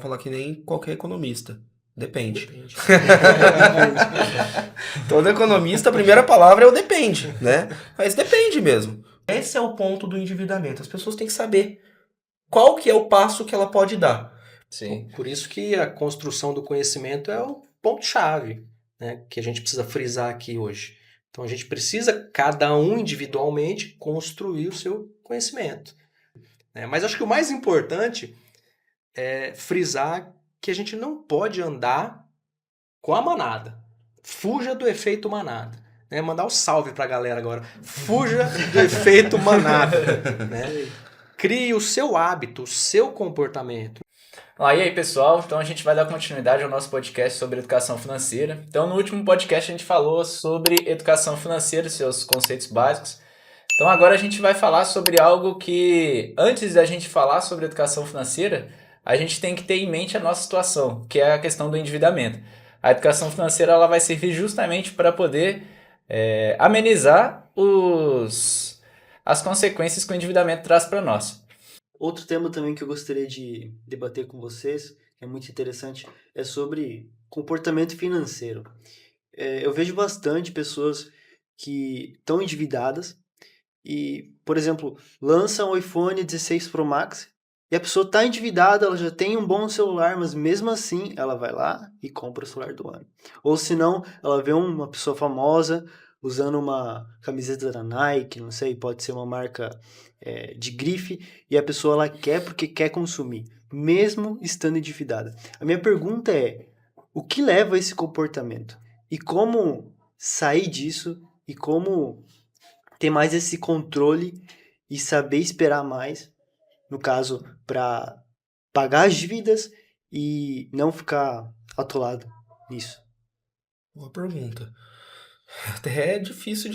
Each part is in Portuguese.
falar que nem qualquer economista. Depende. Depende. Todo economista, a primeira palavra é o depende, né? Mas depende mesmo. Esse é o ponto do endividamento. As pessoas têm que saber qual que é o passo que ela pode dar. Sim, por isso que a construção do conhecimento é o ponto-chave, né, que a gente precisa frisar aqui hoje. Então a gente precisa, cada um individualmente, construir o seu conhecimento. Né? Mas acho que o mais importante é frisar que a gente não pode andar com a manada. Fuja do efeito manada. Né? Mandar um salve pra galera agora. Fuja do efeito manada. Né? Crie o seu hábito, o seu comportamento. E aí, pessoal, então a gente vai dar continuidade ao nosso podcast sobre educação financeira. Então, no último podcast a gente falou sobre educação financeira e seus conceitos básicos. Então, agora a gente vai falar sobre algo que, antes da gente falar sobre educação financeira, a gente tem que ter em mente a nossa situação, que é a questão do endividamento. A educação financeira ela vai servir justamente para poder amenizar as consequências que o endividamento traz para nós. Outro tema também que eu gostaria de debater com vocês, que é muito interessante, é sobre comportamento financeiro. Eu vejo bastante pessoas que estão endividadas e, por exemplo, lançam o iPhone 16 Pro Max e a pessoa está endividada, ela já tem um bom celular, mas mesmo assim ela vai lá e compra o celular do ano. Ou se não, ela vê uma pessoa famosa usando uma camiseta da Nike, não sei, pode ser uma marca de grife, e a pessoa ela quer porque quer consumir, mesmo estando endividada. A minha pergunta é, o que leva a esse comportamento? E como sair disso? E como ter mais esse controle e saber esperar mais, no caso, para pagar as dívidas e não ficar atolado nisso? Boa pergunta. Até é difícil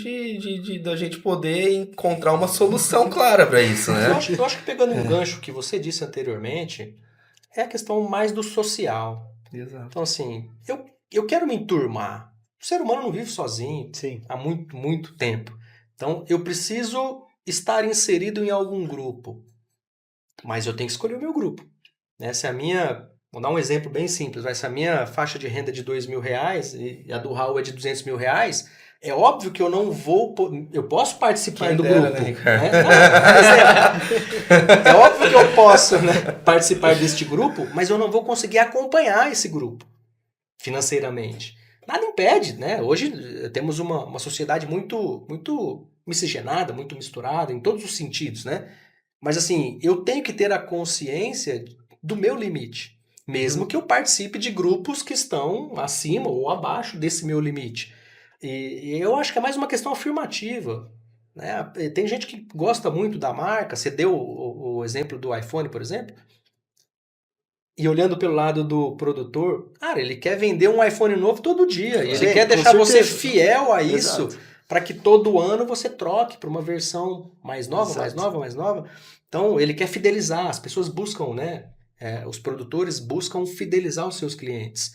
da gente poder encontrar uma solução clara para isso, né? Eu acho que pegando um gancho que você disse anteriormente, é a questão mais do social. Exato. Então, assim, eu quero me enturmar. O ser humano não vive sozinho. Sim. Há muito, muito tempo. Então, eu preciso estar inserido em algum grupo. Mas eu tenho que escolher o meu grupo. Essa é a minha... Vou dar um exemplo bem simples. Se a minha faixa de renda é de R$2.000 e a do Raul é de R$200.000, é óbvio que eu não vou... Eu posso participar do grupo. Né, Ricardo? Né? Não, é óbvio que eu posso, né, participar deste grupo, mas eu não vou conseguir acompanhar esse grupo financeiramente. Nada impede, né? Hoje temos uma sociedade muito, muito miscigenada, muito misturada em todos os sentidos, né? Mas assim, eu tenho que ter a consciência do meu limite, mesmo que eu participe de grupos que estão acima ou abaixo desse meu limite. E eu acho que é mais uma questão afirmativa. Né? Tem gente que gosta muito da marca, você deu o exemplo do iPhone, por exemplo, e olhando pelo lado do produtor, cara, ele quer vender um iPhone novo todo dia, e ele quer deixar você fiel a isso, para que todo ano você troque para uma versão mais nova, mais nova, mais nova. Então, ele quer fidelizar, as pessoas buscam, né? Os produtores buscam fidelizar os seus clientes.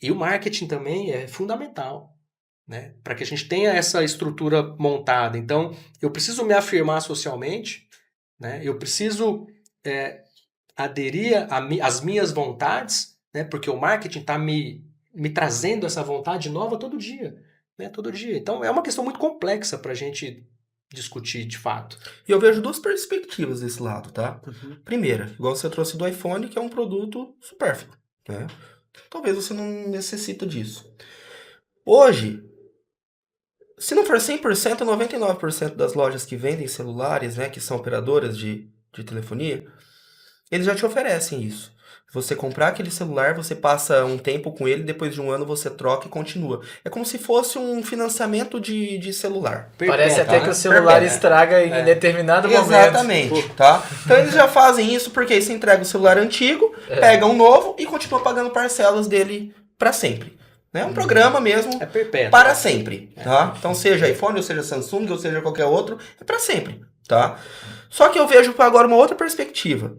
E o marketing também é fundamental, né? Para que a gente tenha essa estrutura montada. Então, eu preciso me afirmar socialmente, né? Eu preciso aderir às minhas vontades, né? Porque o marketing está me trazendo essa vontade nova todo dia. Né? Todo dia. Então, é uma questão muito complexa para a gente discutir de fato. E eu vejo duas perspectivas desse lado, tá? Primeira, igual você trouxe do iPhone, que é um produto supérfluo, né? Talvez você não necessita disso. Hoje, se não for 100%, 99% das lojas que vendem celulares, né, que são operadoras de telefonia, eles já te oferecem isso. Você comprar aquele celular, você passa um tempo com ele, depois de um ano você troca e continua. É como se fosse um financiamento de celular. Parece até que o celular estraga em determinado momento. Exatamente, tá? Então eles já fazem isso porque você entrega o celular antigo, pega um novo e continua pagando parcelas dele para sempre. É um programa mesmo para sempre, tá? Então seja iPhone, ou seja Samsung, ou seja qualquer outro, é para sempre, tá? Só que eu vejo agora uma outra perspectiva.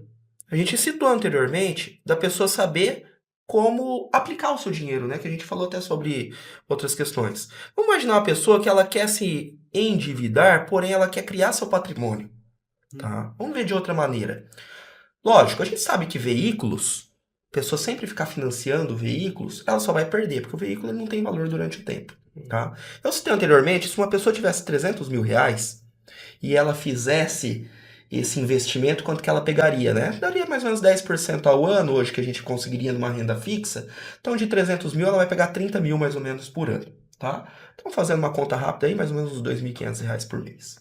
A gente citou anteriormente da pessoa saber como aplicar o seu dinheiro, né? Que a gente falou até sobre outras questões. Vamos imaginar uma pessoa que ela quer se endividar, porém ela quer criar seu patrimônio, tá? Vamos ver de outra maneira. Lógico, a gente sabe que veículos pessoa sempre ficar financiando veículos, ela só vai perder, porque o veículo ele não tem valor durante o tempo, tá? Eu citei anteriormente, se uma pessoa tivesse 300 mil reais e ela fizesse esse investimento, quanto que ela pegaria, né? Daria mais ou menos 10% ao ano, hoje, que a gente conseguiria numa renda fixa. Então, de 300 mil, ela vai pegar 30 mil mais ou menos por ano, tá? Então, fazendo uma conta rápida aí, mais ou menos uns R$ 2.500 por mês.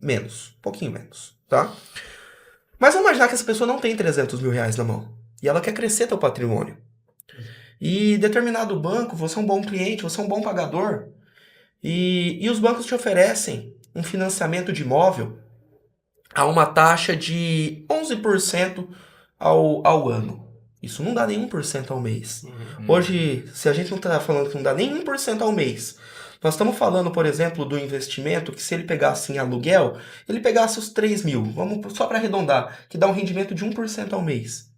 Menos, um pouquinho menos, tá? Mas vamos imaginar que essa pessoa não tem 300 mil reais na mão. E ela quer crescer teu patrimônio. E determinado banco, você é um bom cliente, você é um bom pagador. E os bancos te oferecem um financiamento de imóvel a uma taxa de 11% ao ano. Isso não dá nem 1% ao mês. Hoje, se a gente não está falando que não dá nem 1% ao mês, nós estamos falando, por exemplo, do investimento que se ele pegasse em aluguel, ele pegasse os 3 mil, vamos só para arredondar, que dá um rendimento de 1% ao mês.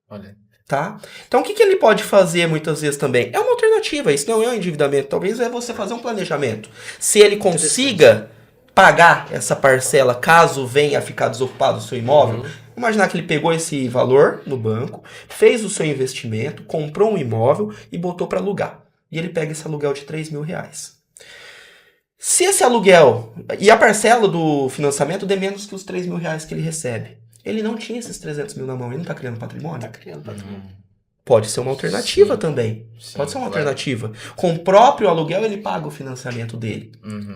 Olha. Tá? Então, o que ele pode fazer muitas vezes também? É uma alternativa, isso não é um endividamento, talvez é você fazer um planejamento. Se ele consiga pagar essa parcela caso venha a ficar desocupado o seu imóvel, imaginar que ele pegou esse valor no banco, fez o seu investimento, comprou um imóvel e botou para alugar. E ele pega esse aluguel de 3 mil reais. Se esse aluguel e a parcela do financiamento der menos que os 3 mil reais que ele recebe, ele não tinha esses 300 mil na mão, ele não está criando patrimônio? Está criando patrimônio. Pode ser uma alternativa também. Sim, pode ser uma alternativa. Com o próprio aluguel, ele paga o financiamento dele.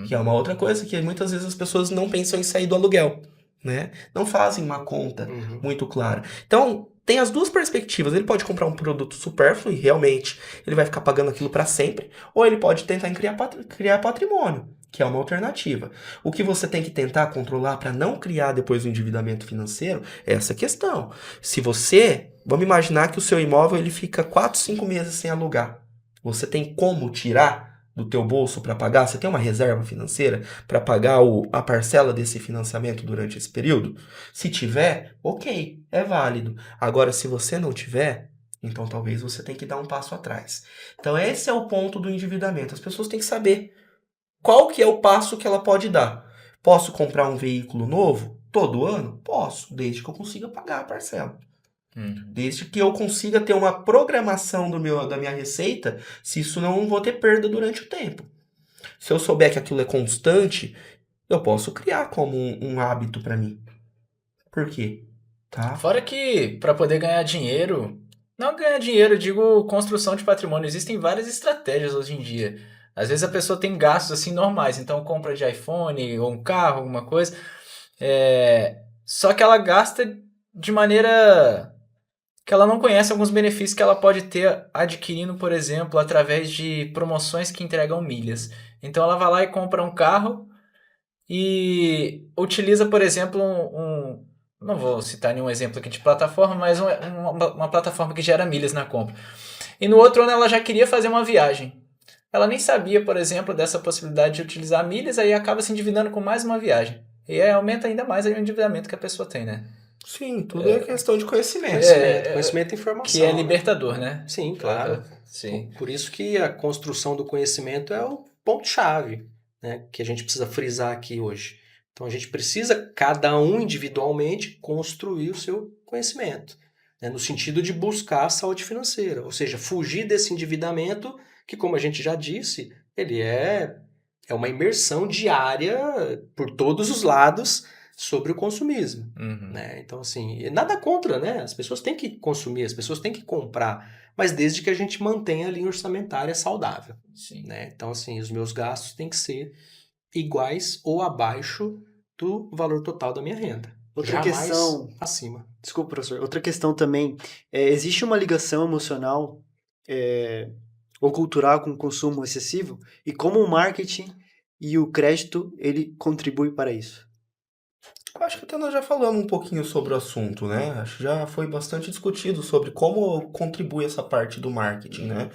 Que é uma outra coisa que muitas vezes as pessoas não pensam em sair do aluguel, né? Não fazem uma conta muito clara. Então, tem as duas perspectivas. Ele pode comprar um produto supérfluo e realmente ele vai ficar pagando aquilo para sempre. Ou ele pode tentar criar patrimônio, que é uma alternativa. O que você tem que tentar controlar para não criar depois um endividamento financeiro é essa questão. Se você... Vamos imaginar que o seu imóvel ele fica 4, 5 meses sem alugar. Você tem como tirar do teu bolso para pagar? Você tem uma reserva financeira para pagar a parcela desse financiamento durante esse período? Se tiver, ok, é válido. Agora, se você não tiver, então talvez você tenha que dar um passo atrás. Então esse é o ponto do endividamento. As pessoas têm que saber qual que é o passo que ela pode dar. Posso comprar um veículo novo todo ano? Posso, desde que eu consiga pagar a parcela. Desde que eu consiga ter uma programação da minha receita, se isso não vou ter perda durante o tempo. Se eu souber que aquilo é constante, eu posso criar como um hábito para mim. Por quê? Tá? Fora que para poder ganhar dinheiro, não ganhar dinheiro, eu digo construção de patrimônio, existem várias estratégias hoje em dia. Às vezes a pessoa tem gastos assim normais, então compra de iPhone ou um carro, alguma coisa, só que ela gasta de maneira que ela não conhece alguns benefícios que ela pode ter adquirindo, por exemplo, através de promoções que entregam milhas. Então ela vai lá e compra um carro e utiliza, por exemplo, não vou citar nenhum exemplo aqui de plataforma, mas uma plataforma que gera milhas na compra. E no outro ano ela já queria fazer uma viagem. Ela nem sabia, por exemplo, dessa possibilidade de utilizar milhas, aí acaba se endividando com mais uma viagem. E aí aumenta ainda mais aí o endividamento que a pessoa tem, né? Sim, tudo é questão de conhecimento. Conhecimento e informação. Que é libertador, né? Sim, claro. Sim. Por isso que a construção do conhecimento é o ponto-chave, né, que a gente precisa frisar aqui hoje. Então a gente precisa, cada um individualmente, construir o seu conhecimento, né, no sentido de buscar a saúde financeira, ou seja, fugir desse endividamento que, como a gente já disse, ele é uma imersão diária por todos os lados sobre o consumismo. Né? Então, assim, nada contra, né? As pessoas têm que consumir, as pessoas têm que comprar, mas desde que a gente mantenha a linha orçamentária saudável. Sim. Né? Então, assim, os meus gastos têm que ser iguais ou abaixo do valor total da minha renda. Outra questão... acima. Desculpa, professor. Outra questão também, existe uma ligação emocional ou cultural com o consumo excessivo? E como o marketing e o crédito, ele contribui para isso? Acho que até nós já falamos um pouquinho sobre o assunto, né? Acho que já foi bastante discutido sobre como contribui essa parte do marketing, né?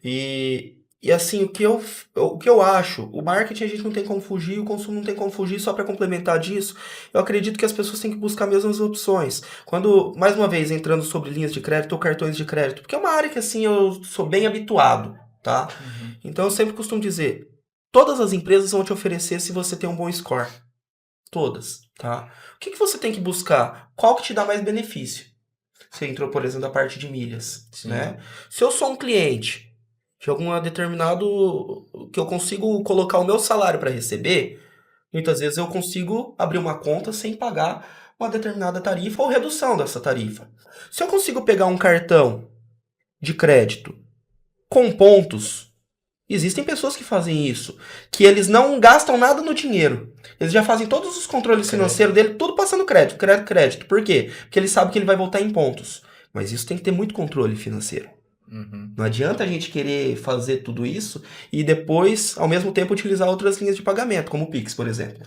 E assim, o que eu acho, o marketing a gente não tem como fugir, o consumo não tem como fugir, só para complementar disso, eu acredito que as pessoas têm que buscar as mesmas opções. Quando, mais uma vez, entrando sobre linhas de crédito ou cartões de crédito, porque é uma área que, assim, eu sou bem habituado, tá? Então, eu sempre costumo dizer, todas as empresas vão te oferecer se você tem um bom score. Todas, tá? O que você tem que buscar? Qual que te dá mais benefício? Você entrou, por exemplo, da parte de milhas, né? Se eu sou um cliente de algum determinado... que eu consigo colocar o meu salário para receber, muitas vezes eu consigo abrir uma conta sem pagar uma determinada tarifa ou redução dessa tarifa. Se eu consigo pegar um cartão de crédito com pontos, existem pessoas que fazem isso, que eles não gastam nada no dinheiro. Eles já fazem todos os controles financeiros dele, tudo passando crédito. Por quê? Porque ele sabe que ele vai voltar em pontos. Mas isso tem que ter muito controle financeiro. Não adianta a gente querer fazer tudo isso e depois, ao mesmo tempo, utilizar outras linhas de pagamento, como o Pix, por exemplo.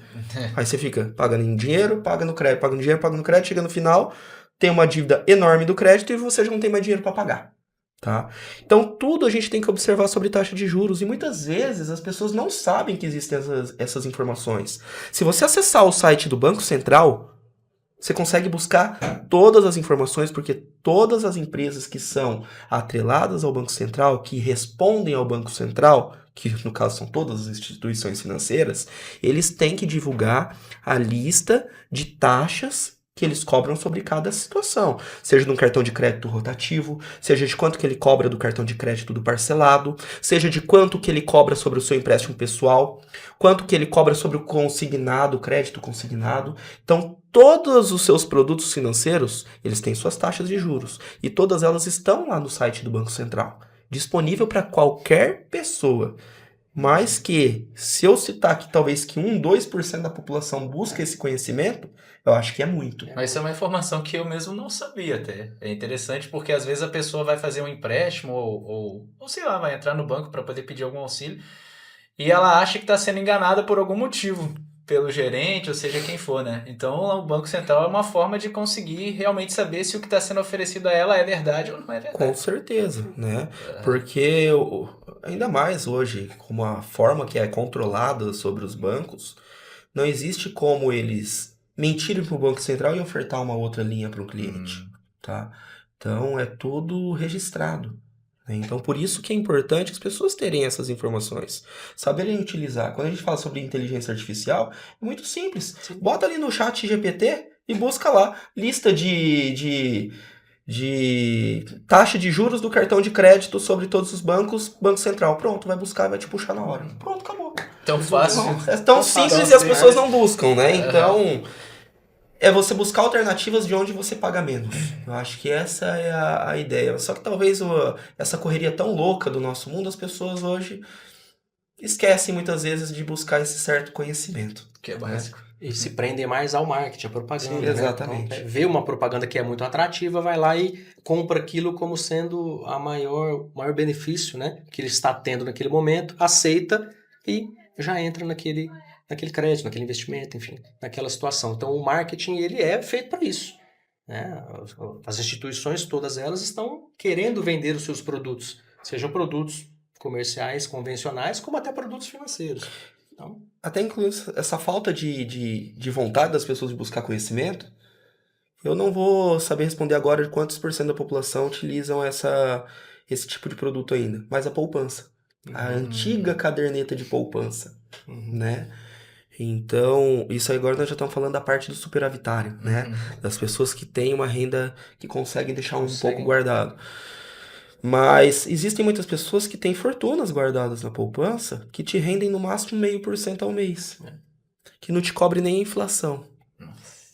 Aí você fica pagando em dinheiro, paga no crédito, paga no dinheiro, paga no crédito, chega no final, tem uma dívida enorme do crédito e você já não tem mais dinheiro para pagar. Tá? Então, tudo a gente tem que observar sobre taxa de juros e muitas vezes as pessoas não sabem que existem essas informações. Se você acessar o site do Banco Central, você consegue buscar todas as informações, porque todas as empresas que são atreladas ao Banco Central, que respondem ao Banco Central, que no caso são todas as instituições financeiras, eles têm que divulgar a lista de taxas que eles cobram sobre cada situação, seja de um cartão de crédito rotativo, seja de quanto que ele cobra do cartão de crédito do parcelado, seja de quanto que ele cobra sobre o seu empréstimo pessoal, quanto que ele cobra sobre o consignado, o crédito consignado. Então, todos os seus produtos financeiros, eles têm suas taxas de juros, e todas elas estão lá no site do Banco Central, disponível para qualquer pessoa. Mas que, se eu citar que talvez que 2% da população busca esse conhecimento, eu acho que é muito. Mas isso é uma informação que eu mesmo não sabia até. É interessante porque às vezes a pessoa vai fazer um empréstimo ou sei lá, vai entrar no banco para poder pedir algum auxílio e ela acha que está sendo enganada por algum motivo, pelo gerente, ou seja, quem for, né? Então o Banco Central é uma forma de conseguir realmente saber se o que está sendo oferecido a ela é verdade ou não é verdade. Com certeza, né? Porque ainda mais hoje, como a forma que é controlada sobre os bancos, não existe como eles mentirem para o Banco Central e ofertar uma outra linha para o cliente, tá? Então é tudo registrado. Né? Então por isso que é importante as pessoas terem essas informações, saberem utilizar. Quando a gente fala sobre inteligência artificial, é muito simples. Bota ali no chat GPT e busca lá lista de taxa de juros do cartão de crédito sobre todos os bancos, Banco Central. Pronto, vai buscar e vai te puxar na hora. Pronto, acabou. Tão fácil. É tão simples e as pessoas não buscam, né? Então, é você buscar alternativas de onde você paga menos. Eu acho que essa é a ideia. Só que talvez essa correria tão louca do nosso mundo, as pessoas hoje esquecem muitas vezes de buscar esse certo conhecimento. Que é básico. E se prendem mais ao marketing, à propaganda. Sim, né? exatamente. Então, vê uma propaganda que é muito atrativa, vai lá e compra aquilo como sendo o maior benefício, né, que ele está tendo naquele momento, aceita e já entra naquele crédito, naquele investimento, enfim, naquela situação. Então o marketing ele é feito para isso. Né? As instituições, todas elas, estão querendo vender os seus produtos, sejam produtos comerciais, convencionais, como até produtos financeiros. Então, até incluindo essa falta de vontade das pessoas de buscar conhecimento, eu não vou saber responder agora de quantos % da população utilizam esse tipo de produto ainda, mas a poupança. A antiga caderneta de poupança, né? Então, isso aí agora nós já estamos falando da parte do superavitário, né? Das pessoas que têm uma renda que conseguem deixar um pouco guardado. Mas existem muitas pessoas que têm fortunas guardadas na poupança que te rendem no máximo 0,5% ao mês. Que não te cobre nem a inflação.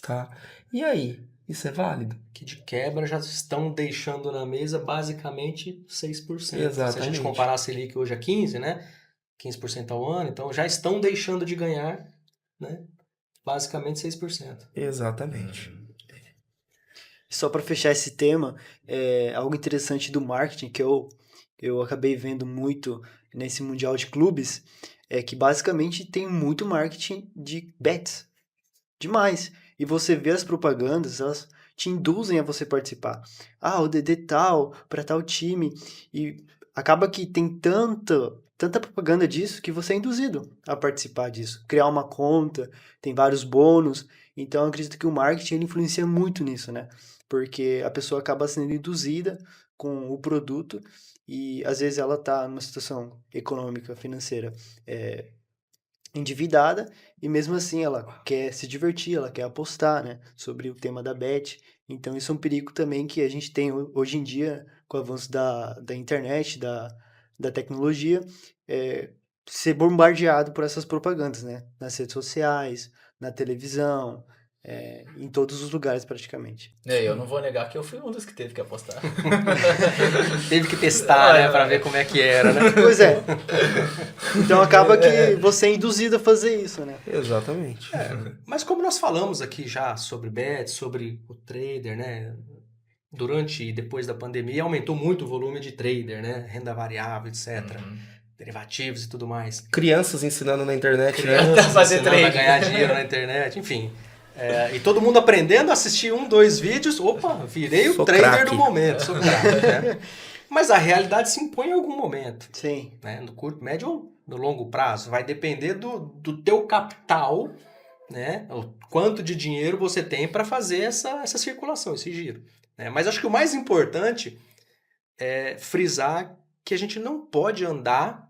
Tá? E aí? Isso é válido? Que de quebra já estão deixando na mesa basicamente 6%. Exatamente. Se a gente comparar a Selic hoje a 15%, né? 15% ao ano, então já estão deixando de ganhar, né? Basicamente 6%. Exatamente. Só para fechar esse tema, algo interessante do marketing que eu acabei vendo muito nesse Mundial de Clubes é que basicamente tem muito marketing de bets. Demais. E você vê as propagandas, elas te induzem a você participar. Ah, o DD tal, para tal time. E acaba que tem tanta propaganda disso que você é induzido a participar disso. Criar uma conta, tem vários bônus. Então, eu acredito que o marketing ele influencia muito nisso, né? Porque a pessoa acaba sendo induzida com o produto e, às vezes, ela está numa situação econômica, financeira endividada e mesmo assim ela quer se divertir, ela quer apostar, né, sobre o tema da bet. Então isso é um perigo também que a gente tem hoje em dia com o avanço da internet, da tecnologia, ser bombardeado por essas propagandas, né, nas redes sociais, na televisão, em todos os lugares praticamente. Eu não vou negar que eu fui um dos que teve que apostar. Teve que testar, né, pra ver como é que era, né? Pois é. Então acaba que você é induzido a fazer isso, né? Exatamente. Mas como nós falamos aqui já sobre bets, sobre o trader, né? Durante e depois da pandemia aumentou muito o volume de trader, né? Renda variável, etc. Derivativos e tudo mais. Crianças ensinando na internet, Crianças fazer ensinando a trade. ganhar dinheiro na internet, enfim. E todo mundo aprendendo a assistir 2 vídeos. Opa, virei o Sou trader craque. do momento. Sou craque, né? Mas a realidade se impõe em algum momento. Sim. Né? No curto, médio ou no longo prazo. Vai depender do teu capital, né? O quanto de dinheiro você tem para fazer essa circulação, esse giro. Né? Mas acho que o mais importante é frisar que a gente não pode andar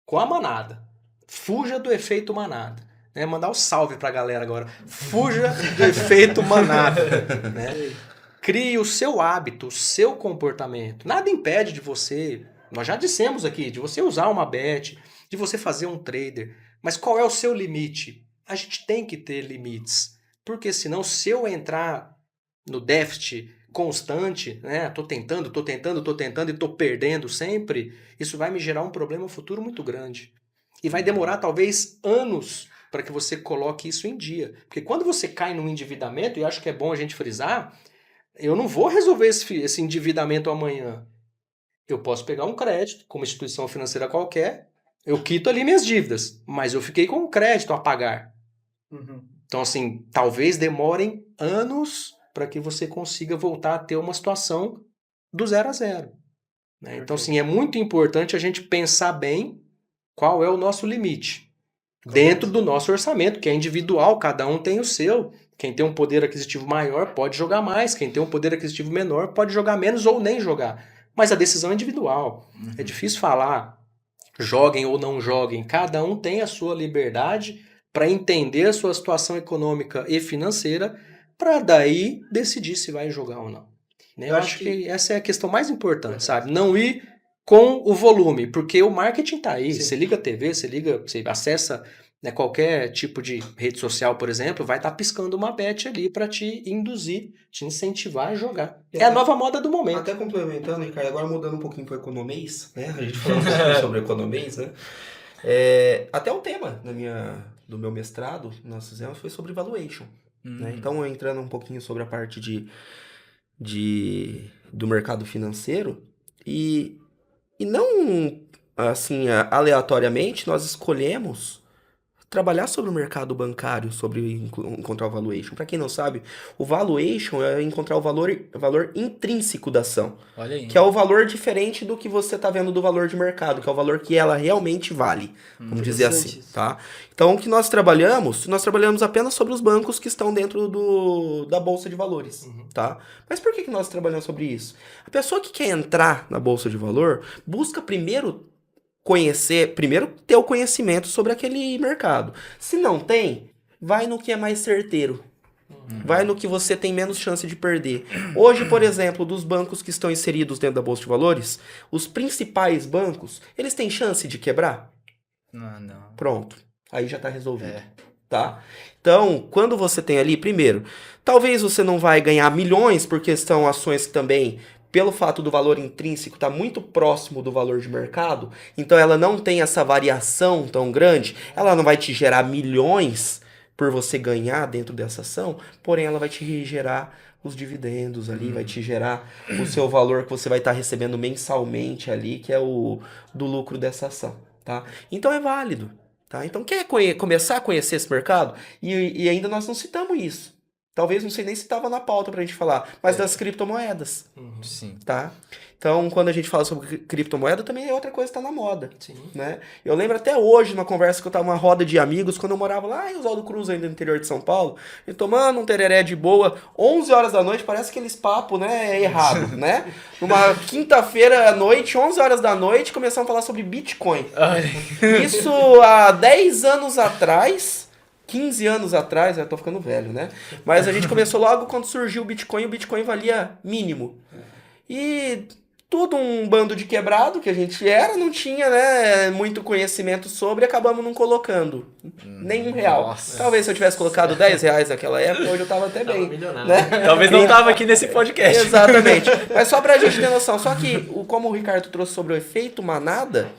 com a manada. Fuja do efeito manada. Né? Mandar um salve pra galera agora. Fuja do efeito manada. Né? Crie o seu hábito, o seu comportamento. Nada impede de você, nós já dissemos aqui, de você usar uma bet, de você fazer um trader. Mas qual é o seu limite? A gente tem que ter limites. Porque senão, se eu entrar no déficit constante, né? Tô tentando e tô perdendo sempre, isso vai me gerar um problema futuro muito grande. E vai demorar talvez anos para que você coloque isso em dia. Porque quando você cai num endividamento, e acho que é bom a gente frisar, eu não vou resolver esse endividamento amanhã. Eu posso pegar um crédito, como instituição financeira qualquer, eu quito ali minhas dívidas, mas eu fiquei com um crédito a pagar. Então, assim, talvez demorem anos para que você consiga voltar a ter uma situação do 0 a 0. Né? Então, assim, é muito importante a gente pensar bem qual é o nosso limite. Dentro do nosso orçamento, que é individual, cada um tem o seu. Quem tem um poder aquisitivo maior pode jogar mais, quem tem um poder aquisitivo menor pode jogar menos ou nem jogar. Mas a decisão é individual. É difícil falar, joguem ou não joguem. Cada um tem a sua liberdade para entender a sua situação econômica e financeira, para daí decidir se vai jogar ou não. Né? Eu acho que essa é a questão mais importante, sabe? Não ir com o volume, porque o marketing tá aí. Sim. Você liga a TV, você acessa, né, qualquer tipo de rede social, por exemplo, vai estar piscando uma bet ali para te induzir, te incentivar a jogar. É a nova moda do momento. Até complementando, Ricardo, agora mudando um pouquinho para economês, né? A gente falou um pouquinho sobre economês, né? Até o tema do meu mestrado, nós fizemos, foi sobre valuation. Né? Então, entrando um pouquinho sobre a parte do mercado financeiro, e não, assim, aleatoriamente, nós escolhemos trabalhar sobre o mercado bancário, sobre encontrar o valuation. Para quem não sabe, o valuation é encontrar o valor intrínseco da ação. Olha aí. Que é o valor diferente do que você está vendo do valor de mercado, que é o valor que ela realmente vale, vamos dizer assim, tá? Então, o que nós trabalhamos apenas sobre os bancos que estão dentro da Bolsa de Valores, tá? Mas por que nós trabalhamos sobre isso? A pessoa que quer entrar na Bolsa de Valor, busca primeiro ter o conhecimento sobre aquele mercado. Se não tem, vai no que é mais certeiro. Vai no que você tem menos chance de perder. Hoje, por exemplo, dos bancos que estão inseridos dentro da Bolsa de Valores, os principais bancos, eles têm chance de quebrar? Não. Pronto. Aí já está resolvido. Tá? Então, quando você tem ali, primeiro, talvez você não vai ganhar milhões, porque são ações que também, pelo fato do valor intrínseco estar muito próximo do valor de mercado, então ela não tem essa variação tão grande, ela não vai te gerar milhões por você ganhar dentro dessa ação, porém ela vai te gerar os dividendos ali, vai te gerar o seu valor que você vai estar recebendo mensalmente ali, que é o do lucro dessa ação, tá? Então é válido, tá? Então quer começar a conhecer esse mercado? E ainda nós não citamos isso. Talvez, não sei nem se estava na pauta pra gente falar, mas das criptomoedas. Sim. Tá? Então, quando a gente fala sobre criptomoeda, também é outra coisa que está na moda. Sim. Né? Eu lembro até hoje, numa conversa que eu estava numa roda de amigos, quando eu morava lá em Oswaldo Cruz, ainda no interior de São Paulo, e tomando um tereré de boa, 11 horas da noite, parece aqueles papos, né, errado, né? Numa quinta-feira à noite, 11 horas da noite, começamos a falar sobre Bitcoin. Isso há 10 anos atrás... 15 anos atrás, eu tô ficando velho, né? Mas a gente começou logo quando surgiu o Bitcoin valia mínimo. E tudo um bando de quebrado que a gente era, não tinha, né, muito conhecimento sobre, acabamos não colocando nem R$1. Nossa. Talvez se eu tivesse colocado R$10 naquela época, hoje eu tava até bem. Né? Talvez não tava aqui nesse podcast. Exatamente. Mas só pra gente ter noção, só que como o Ricardo trouxe sobre o efeito manada,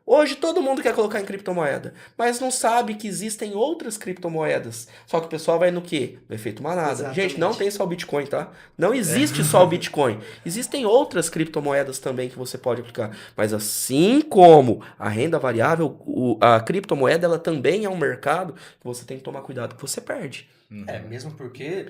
hoje todo mundo quer colocar em criptomoeda, mas não sabe que existem outras criptomoedas. Só que o pessoal vai no quê? No efeito manada. Exatamente. Gente, não tem só o Bitcoin, tá? Não existe só o Bitcoin. Existem outras criptomoedas também que você pode aplicar. Mas assim como a renda variável, a criptomoeda, ela também é um mercado que você tem que tomar cuidado que você perde. Mesmo porque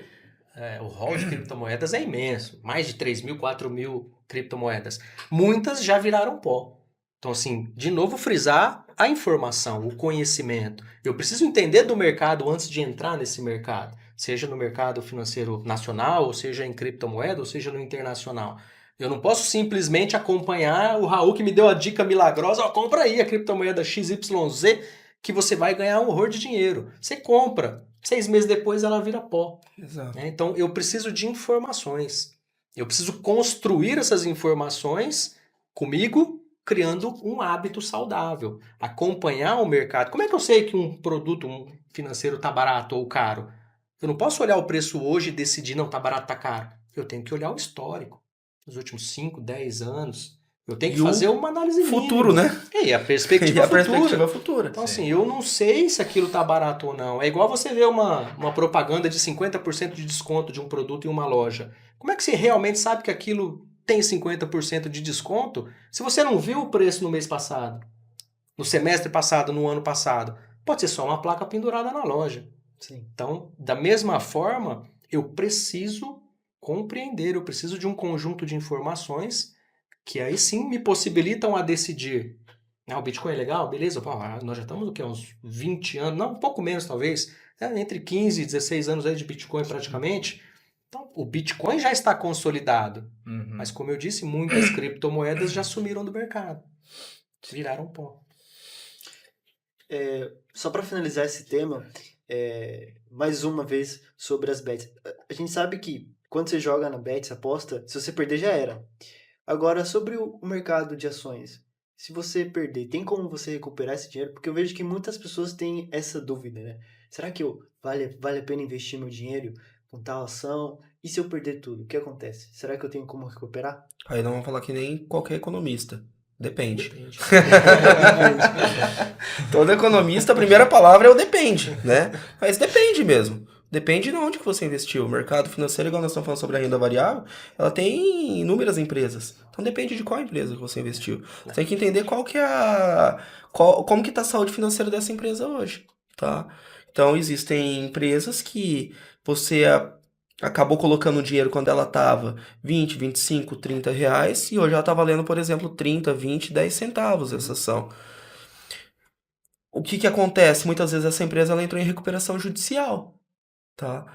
o rol de criptomoedas é imenso. Mais de 3.000, 4.000 criptomoedas. Muitas já viraram pó. Então, assim, de novo frisar a informação, o conhecimento. Eu preciso entender do mercado antes de entrar nesse mercado. Seja no mercado financeiro nacional, ou seja em criptomoeda, ou seja no internacional. Eu não posso simplesmente acompanhar o Raul que me deu a dica milagrosa, compra aí a criptomoeda XYZ que você vai ganhar um horror de dinheiro. Você compra, 6 meses depois ela vira pó. Exato. Então, eu preciso de informações. Eu preciso construir essas informações comigo, criando um hábito saudável, acompanhar o mercado. Como é que eu sei que um produto financeiro está barato ou caro? Eu não posso olhar o preço hoje e decidir, não, está barato, está caro. Eu tenho que olhar o histórico, nos últimos 5, 10 anos. Eu tenho que fazer uma análise futuro, mínima. né? E a perspectiva futura. Perspectiva futura. Então, assim, eu não sei se aquilo está barato ou não. É igual você ver uma propaganda de 50% de desconto de um produto em uma loja. Como é que você realmente sabe que aquilo tem 50% de desconto se você não viu o preço no mês passado, no semestre passado, no ano passado? Pode ser só uma placa pendurada na loja. Sim. Então, da mesma forma, eu preciso compreender, eu preciso de um conjunto de informações que aí sim me possibilitam a decidir. O Bitcoin é legal? Beleza, nós já estamos uns 20 anos, não, um pouco menos talvez, entre 15 e 16 anos aí de Bitcoin praticamente. Então, o Bitcoin já está consolidado. Mas, como eu disse, muitas criptomoedas já sumiram do mercado. Viraram pó. Só para finalizar esse tema, mais uma vez sobre as bets. A gente sabe que quando você joga na bets, aposta, se você perder já era. Agora, sobre o mercado de ações. Se você perder, tem como você recuperar esse dinheiro? Porque eu vejo que muitas pessoas têm essa dúvida, né? Será que vale a pena investir meu dinheiro com tal ação? E se eu perder tudo, o que acontece? Será que eu tenho como recuperar? Aí não vamos falar que nem qualquer economista. Depende. Todo economista, a primeira palavra é o depende, né? Mas depende mesmo. Depende de onde que você investiu. O mercado financeiro, igual nós estamos falando sobre a renda variável, ela tem inúmeras empresas. Então depende de qual empresa que você investiu. Você tem que entender qual que é como que está a saúde financeira dessa empresa hoje, tá? Então existem empresas que você acabou colocando o dinheiro quando ela estava 20, 25, 30 reais e hoje ela está valendo, por exemplo, 30, 20, 10 centavos essa ação. O que acontece? Muitas vezes essa empresa ela entrou em recuperação judicial. Tá?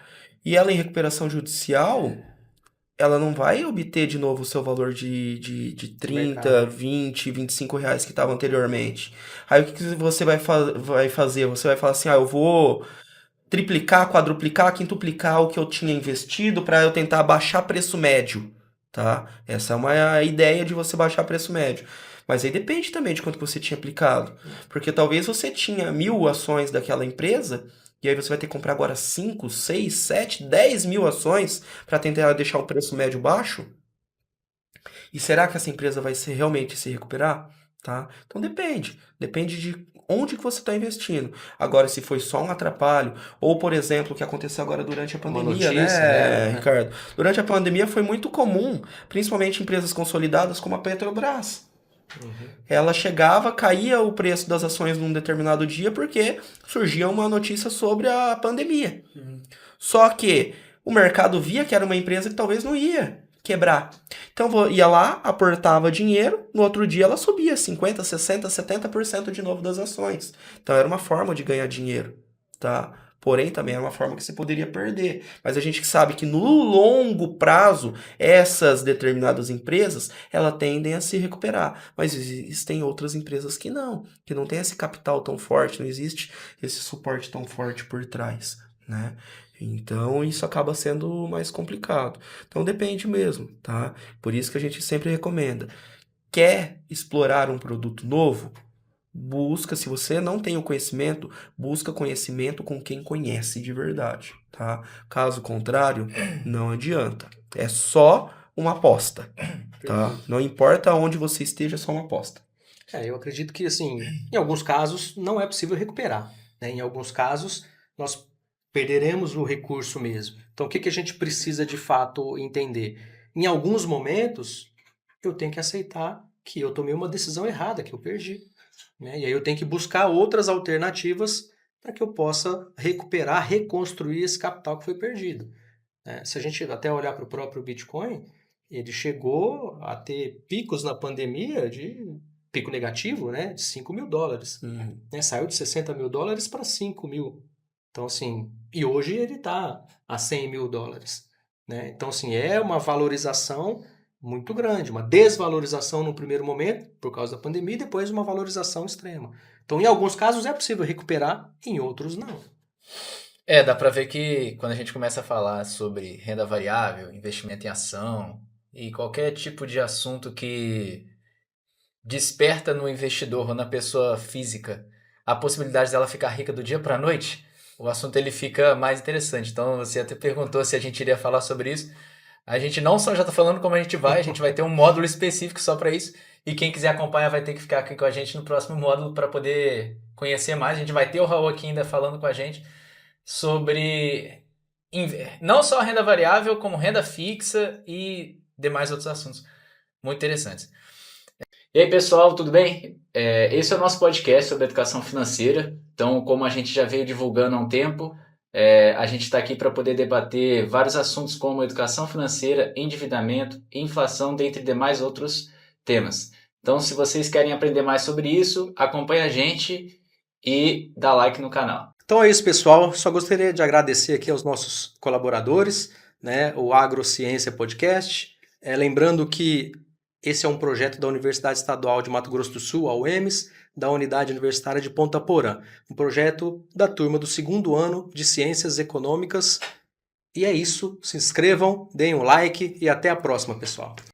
E ela em recuperação judicial, ela não vai obter de novo o seu valor de 30, 20, 25 reais que estava anteriormente. Aí o que você vai fazer? Você vai falar assim, eu vou triplicar, quadruplicar, quintuplicar o que eu tinha investido para eu tentar baixar preço médio. Tá? Essa é uma ideia de você baixar preço médio. Mas aí depende também de quanto você tinha aplicado. Porque talvez você tinha 1.000 ações daquela empresa... E aí você vai ter que comprar agora 5, 6, 7, 10 mil ações para tentar deixar o preço médio baixo? E será que essa empresa vai realmente se recuperar? Tá? Então depende. Depende de onde que você está investindo. Agora, se foi só um atrapalho, ou, por exemplo, o que aconteceu agora durante a pandemia, Ricardo? Durante a pandemia foi muito comum, principalmente empresas consolidadas como a Petrobras. Ela chegava, caía o preço das ações num determinado dia porque surgia uma notícia sobre a pandemia. Só que o mercado via que era uma empresa que talvez não ia quebrar. Então ia lá, aportava dinheiro, no outro dia ela subia 50%, 60%, 70% de novo das ações. Então era uma forma de ganhar dinheiro, tá? Porém, também era uma forma que você poderia perder. Mas a gente sabe que no longo prazo, essas determinadas empresas, elas tendem a se recuperar. Mas existem outras empresas que não têm esse capital tão forte, não existe esse suporte tão forte por trás, né? Então, isso acaba sendo mais complicado. Então, depende mesmo, tá? Por isso que a gente sempre recomenda. Quer explorar um produto novo? Busca, se você não tem o conhecimento, busca conhecimento com quem conhece de verdade, tá? Caso contrário, não adianta. É só uma aposta, tá? Não importa onde você esteja, é só uma aposta. Eu acredito que, assim, em alguns casos não é possível recuperar, né? Em alguns casos, nós perderemos o recurso mesmo. Então, o que a gente precisa, de fato, entender? Em alguns momentos, eu tenho que aceitar que eu tomei uma decisão errada, que eu perdi. Né? E aí eu tenho que buscar outras alternativas para que eu possa recuperar, reconstruir esse capital que foi perdido. Né? Se a gente até olhar para o próprio Bitcoin, ele chegou a ter picos na pandemia de pico negativo, né, de $5.000. Né? Saiu de $60 mil para 5 mil. Então, assim, e hoje ele está a $100 mil. Né? Então, assim, é uma valorização muito grande, uma desvalorização no primeiro momento, por causa da pandemia, e depois uma valorização extrema. Então, em alguns casos é possível recuperar, em outros não. Dá para ver que quando a gente começa a falar sobre renda variável, investimento em ação e qualquer tipo de assunto que desperta no investidor ou na pessoa física a possibilidade dela ficar rica do dia para a noite, o assunto ele fica mais interessante. Então, você até perguntou se a gente iria falar sobre isso. A gente não só já está falando como a gente vai ter um módulo específico só para isso. E quem quiser acompanhar vai ter que ficar aqui com a gente no próximo módulo para poder conhecer mais. A gente vai ter o Raul aqui ainda falando com a gente sobre não só renda variável, como renda fixa e demais outros assuntos muito interessantes. E aí, pessoal, tudo bem? Esse é o nosso podcast sobre educação financeira. Então, como a gente já veio divulgando há um tempo, a gente está aqui para poder debater vários assuntos como educação financeira, endividamento, inflação, dentre demais outros temas. Então, se vocês querem aprender mais sobre isso, acompanhe a gente e dá like no canal. Então é isso, pessoal. Só gostaria de agradecer aqui aos nossos colaboradores, né, o Agrociência Podcast. Lembrando que esse é um projeto da Universidade Estadual de Mato Grosso do Sul, a UEMS, da Unidade Universitária de Ponta Porã. Um projeto da turma do 2º ano de Ciências Econômicas. E é isso. Se inscrevam, deem um like e até a próxima, pessoal.